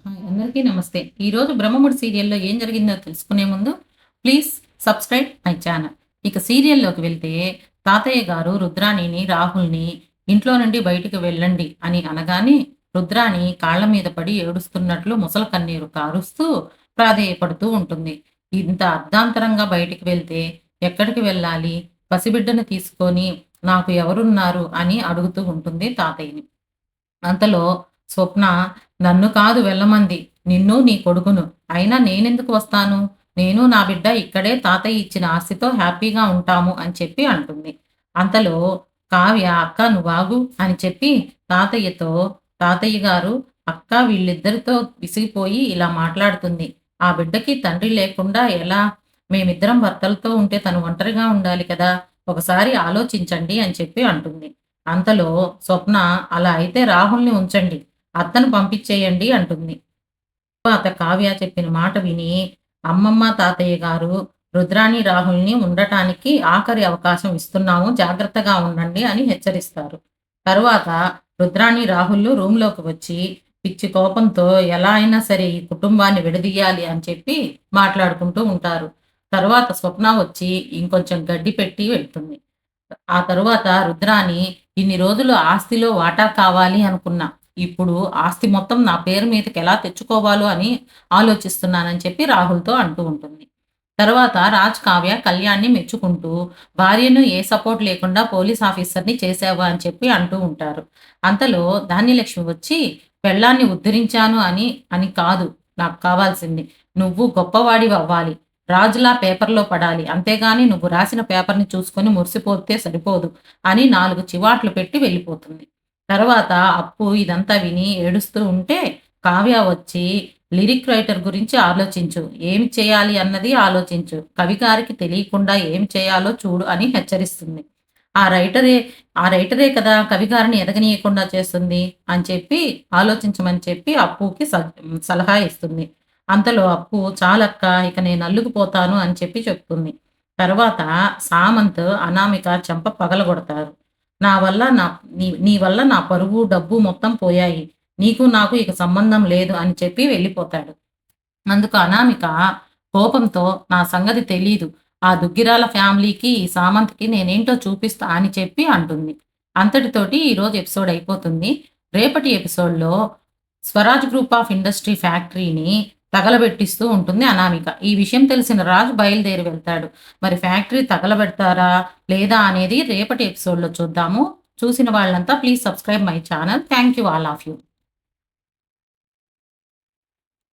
Hi అందరికీ నమస్తే. ఈరోజు 'బ్రహ్మముడి' సీరియల్‌లో ఏం జరిగిందో తెలుసుకునే ముందు ప్లీజ్ సబ్స్క్రైబ్ మై ఛానల్. ఇక సీరియల్‌లోకి వెళ్తే తాతయ్య గారు రుద్రాణిని, రాహుల్‌ని ఇంట్లో నుండి బయటికి వెళ్ళండి అని అనగానే రుద్రాణి కాళ్ళ మీద పడి ఏడుస్తున్నట్లు ముసల కన్నీరు కారుస్తూ ప్రాధేయపడుతూ ఉంటుంది. ఇంత అర్ధాంతరంగా బయటికి వెళ్తే ఎక్కడికి వెళ్ళాలి? పసిబిడ్డను తీసుకొని నాకు ఎవరున్నారు? అని అడుగుతూ ఉంటుంది తాతయ్యని. అంతలో స్వప్న నన్ను కాదు వెళ్ళమంది. నిన్ను, నీ కొడుకును. అయినా నేనెందుకు వస్తాను? నేను, నా బిడ్డ ఇక్కడే తాతయ్య ఇచ్చిన ఆస్తితో హ్యాపీగా ఉంటాము అని చెప్పి అంటుంది. అంతలో కావ్య అక్క నువ్వాగు అని చెప్పి తాతయ్యతో తాతయ్య గారు అక్క వీళ్ళిద్దరితో విసిగిపోయి ఇలా మాట్లాడుతుంది. ఆ బిడ్డకి తండ్రి లేకుండా ఎలా? మేమిద్దరం భర్తలతో ఉంటే తను ఒంటరిగా ఉండాలి కదా! ఒకసారి ఆలోచించండి అని చెప్పి అంటుంది. అంతలో స్వప్న అలా అయితే రాహుల్‌ని ఉంచండి. అత్తను పంపించేయండి అంటుంది. తర్వాత కావ్య చెప్పిన మాట విని అమ్మమ్మ, తాతయ్య గారు రుద్రాణి, రాహుల్‌ని ఉండటానికి ఆఖరి అవకాశం ఇస్తున్నాము. జాగ్రత్తగా ఉండండి అని హెచ్చరిస్తారు. తరువాత రుద్రాణి, రాహుల్లు రూమ్‌లోకి వచ్చి పిచ్చి కోపంతో ఎలా అయినా సరే ఈ కుటుంబాన్ని విడదీయాలి అని చెప్పి మాట్లాడుకుంటూ ఉంటారు. తరువాత స్వప్న వచ్చి ఇంకొంచెం గడ్డి పెట్టి వెళ్తుంది. ఆ తరువాత రుద్రాని ఇన్ని రోజులు ఆస్తిలో వాటా కావాలి అనుకున్నా. ఇప్పుడు ఆస్తి మొత్తం నా పేరు మీదకి ఎలా తెచ్చుకోవాలో అని ఆలోచిస్తున్నానని చెప్పి రాహుల్‌తో అంటూ ఉంటుంది. తర్వాత రాజ్, కావ్య కళ్యాణ్‌ని మెచ్చుకుంటూ భార్యను ఏ సపోర్ట్ లేకుండా పోలీస్ ఆఫీసర్‌ని చేశావా అని చెప్పి అంటూ ఉంటారు. అంతలో ధాన్యలక్ష్మి వచ్చి పెళ్ళాన్ని ఉద్ధరించాను అని కాదు నాకు కావాల్సింది. నువ్వు గొప్పవాడివవ్వాలి. రాజులా పేపర్‌లో పడాలి. అంతేగాని నువ్వు రాసిన పేపర్‌ని చూసుకొని మురిసిపోతే సరిపోదు అని 4 చివాట్లు పెట్టి వెళ్ళిపోతుంది. తర్వాత అప్పు ఇదంతా విని ఏడుస్తూ ఉంటే కావ్య వచ్చి లిరిక్ రైటర్ గురించి ఆలోచించు. ఏమి చేయాలి అన్నది ఆలోచించు. కవి గారికి తెలియకుండా ఏం చేయాలో చూడు అని హెచ్చరిస్తుంది. ఆ రైటరే ఆ రైటరే కదా కవి గారిని ఎదగనీయకుండా చేస్తుంది అని చెప్పి ఆలోచించమని చెప్పి అప్పుకి సలహా ఇస్తుంది. అంతలో అప్పు చాలక్క ఇక నేను అల్లుకుపోతాను అని చెప్పి చెప్తుంది. తర్వాత సామంత్, అనామిక చెంప పగలగొడతారు. నా వల్ల నా నీ వల్ల నా పరువు, డబ్బు మొత్తం పోయాయి. నీకు నాకు ఇక సంబంధం లేదు అని చెప్పి వెళ్ళిపోతాడు. అందుకు అనామిక కోపంతో నా సంగతి తెలీదు. ఆ దుగ్గిరాల ఫ్యామిలీకి, ఈ సామంత్‌కి నేనేంటో చూపిస్తా అని చెప్పి అంటుంది. అంతటితోటి ఈరోజు ఎపిసోడ్ అయిపోతుంది. రేపటి ఎపిసోడ్‌లో స్వరాజ్ గ్రూప్ ఆఫ్ ఇండస్ట్రీ ఫ్యాక్టరీని తగలబెట్టిస్తూ ఉంటుంది అనామిక. ఈ విషయం తెలిసిన రాజు బయలుదేరి వెళ్తాడు. మరి ఫ్యాక్టరీ తగలబెడతారా? లేదా? అనేది రేపటి ఎపిసోడ్‌లో చూద్దాము. చూసిన వాళ్ళంతా please subscribe my channel. Thank you all of you.